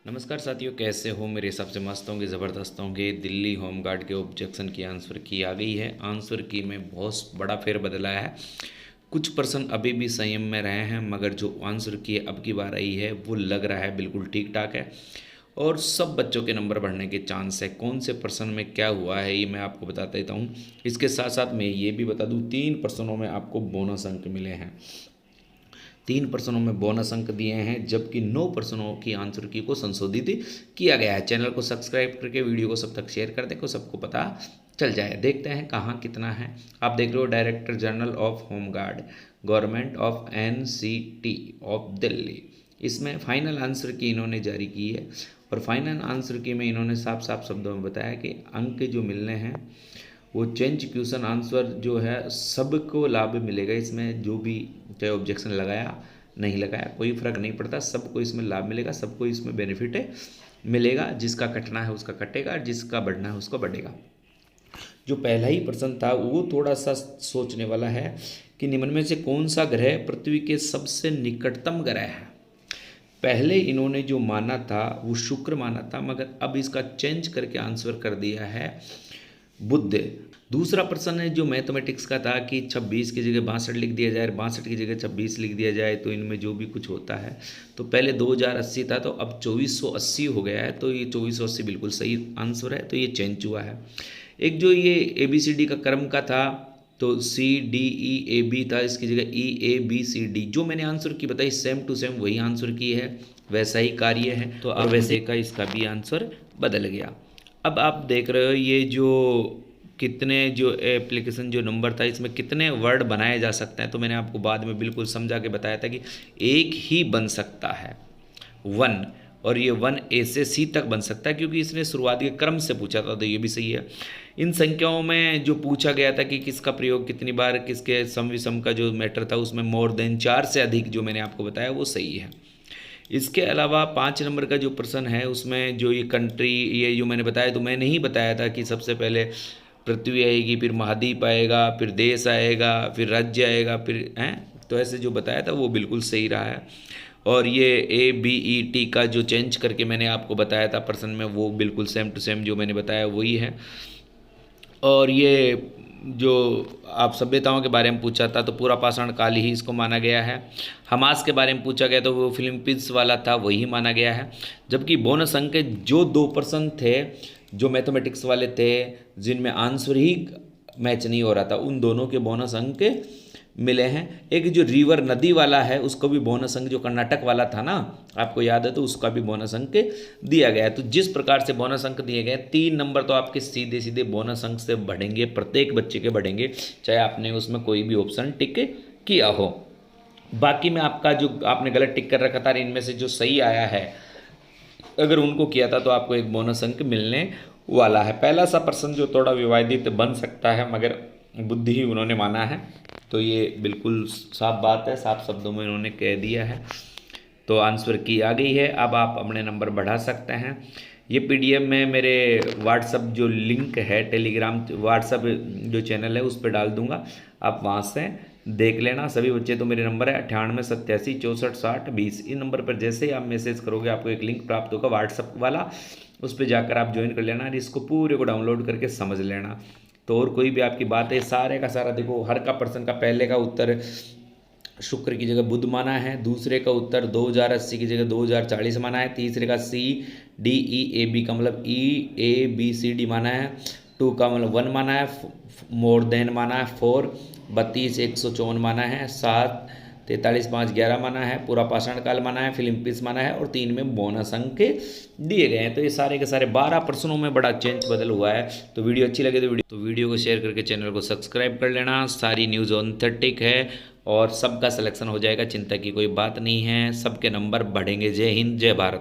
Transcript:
नमस्कार साथियों, कैसे हो? मेरे हिसाब से मस्त होंगे, ज़बरदस्त होंगे। दिल्ली होमगार्ड के ऑब्जेक्शन की आंसर की आ गई है। आंसर की में बहुत बड़ा फेरबदल आया है। कुछ पर्सन अभी भी संयम में रहे हैं, मगर जो आंसर की अब की बार आई है वो लग रहा है बिल्कुल ठीक ठाक है और सब बच्चों के नंबर बढ़ने के चांस है। कौन से पर्सन में क्या हुआ है ये मैं आपको बता देता हूँ। इसके साथ साथ मैं ये भी बता दूँ, 3 पर्सनों में आपको बोनस अंक मिले हैं। 3 पर्सनों में बोनस अंक दिए हैं, जबकि 9 पर्सनों की आंसर की को संशोधित किया गया है। चैनल को सब्सक्राइब करके वीडियो को सब तक शेयर कर देखो, सबको पता चल जाए। देखते हैं कहाँ कितना है। आप देख रहे हो director general of home guard, government of NCT of Delhi. इसमें फाइनल आंसर की इन्होंने जारी की है और फाइनल आंसर की में इन्होंने साफ साफ शब्दों में बताया कि अंक जो मिलने हैं वो चेंज क्वेश्चन आंसर जो है सबको लाभ मिलेगा। इसमें जो भी चाहे ऑब्जेक्शन लगाया नहीं लगाया कोई फ़र्क नहीं पड़ता, सबको इसमें लाभ मिलेगा, सबको इसमें बेनिफिट मिलेगा। जिसका कटना है उसका कटेगा, जिसका बढ़ना है उसका बढ़ेगा। जो पहला ही प्रश्न था वो थोड़ा सा सोचने वाला है कि निम्न में से कौन सा ग्रह पृथ्वी के सबसे निकटतम ग्रह है। पहले इन्होंने जो माना था वो शुक्र माना था, मगर अब इसका चेंज करके आंसर कर दिया है बुध। दूसरा प्रश्न है जो मैथमेटिक्स का था कि 26 की जगह 62 लिख दिया जाए, 62 की जगह 26 लिख दिया जाए तो इनमें जो भी कुछ होता है। तो पहले 2080 था तो अब 2480 हो गया है, तो ये 2480 बिल्कुल सही आंसर है, तो ये चेंज हुआ है। एक जो ये ABCD का क्रम का था तो CDEAB था, इसकी जगह EABCD। जो मैंने आंसर की बताई सेम टू सेम वही आंसर की है, वैसा ही कार्य है। तो अब वैसे का इसका भी आंसर बदल गया। अब आप देख रहे हो ये जो कितने जो एप्लीकेशन जो नंबर था इसमें कितने वर्ड बनाए जा सकते हैं, तो मैंने आपको बाद में बिल्कुल समझा के बताया था कि एक ही बन सकता है 1, और ये 1A से C तक बन सकता है, क्योंकि इसने शुरुआती के क्रम से पूछा था, तो ये भी सही है। इन संख्याओं में जो पूछा गया था कि किसका प्रयोग कितनी बार, किसके सम विषम का जो मैटर था उसमें मोर देन 4 से अधिक जो मैंने आपको बताया वो सही है। इसके अलावा 5 नंबर का जो प्रश्न है उसमें जो ये कंट्री ये जो मैंने बताया, तो मैंने ही बताया था कि सबसे पहले पृथ्वी आएगी, फिर महाद्वीप आएगा, फिर देश आएगा, फिर राज्य आएगा, फिर हैं, तो ऐसे जो बताया था वो बिल्कुल सही रहा है। और ये ABET का जो चेंज करके मैंने आपको बताया था प्रश्न में वो बिल्कुल सेम टू सेम जो मैंने बताया वही है। और ये जो आप सभ्यताओं के बारे में पूछा था तो पूरा पाषाण काल ही इसको माना गया है। हमास के बारे में पूछा गया तो वो फिलिपींस वाला था वही माना गया है। जबकि बोनस अंक जो 2% थे जो मैथमेटिक्स वाले थे जिनमें आंसर ही मैच नहीं हो रहा था, उन दोनों के बोनस अंक मिले हैं। एक जो रिवर नदी वाला है उसको भी बोनस अंक, जो कर्नाटक वाला था ना आपको याद है, तो उसका भी बोनस अंक दिया गया है। तो जिस प्रकार से बोनस अंक दिए गए 3 नंबर तो आपके सीधे सीधे बोनस अंक से बढ़ेंगे, प्रत्येक बच्चे के बढ़ेंगे, चाहे आपने उसमें कोई भी ऑप्शन टिक किया हो। बाकी में आपका जो आपने गलत टिक कर रखा था इनमें से जो सही आया है अगर उनको किया था तो आपको एक बोनस अंक मिलने वाला है। पहला सा प्रश्न जो थोड़ा विवादित बन सकता है मगर बुद्धि ही उन्होंने माना है, तो ये बिल्कुल साफ बात है, साफ शब्दों में उन्होंने कह दिया है। तो आंसर की आ गई है। अब आप अपने नंबर बढ़ा सकते हैं। ये PDF में मेरे व्हाट्सअप जो लिंक है, टेलीग्राम व्हाट्सअप जो चैनल है उस पर डाल दूंगा, आप वहाँ से देख लेना। सभी बच्चे तो मेरे नंबर है 9887 64 60 20। इन नंबर पर जैसे ही आप मैसेज करोगे आपको एक लिंक प्राप्त होगा व्हाट्सअप वाला, उस पर जाकर आप ज्वाइन कर लेना और इसको पूरे को डाउनलोड करके समझ लेना। तो और कोई भी आपकी बात है सारे का सारा देखो, हर का पर्सन का पहले का उत्तर शुक्र की जगह बुध माना है, दूसरे का उत्तर 2080 की जगह 2040 माना है, तीसरे का CDEAB का मतलब EABCD माना है, 2 का मतलब 1 माना है, मोर देन माना है, 4 32 154 माना है, 7 43 5 11 माना है, पूरा पाषाण काल माना है, फिलिपींस माना है और 3 में बोनस अंक दिए गए हैं। तो ये सारे के सारे 12 प्रश्नों में बड़ा चेंज बदल हुआ है। तो वीडियो अच्छी लगे तो वीडियो को शेयर करके चैनल को सब्सक्राइब कर लेना। सारी न्यूज़ ऑथेंटिक है और सबका सिलेक्शन हो जाएगा, चिंता की कोई बात नहीं है, सबके नंबर बढ़ेंगे। जय हिंद, जय भारत।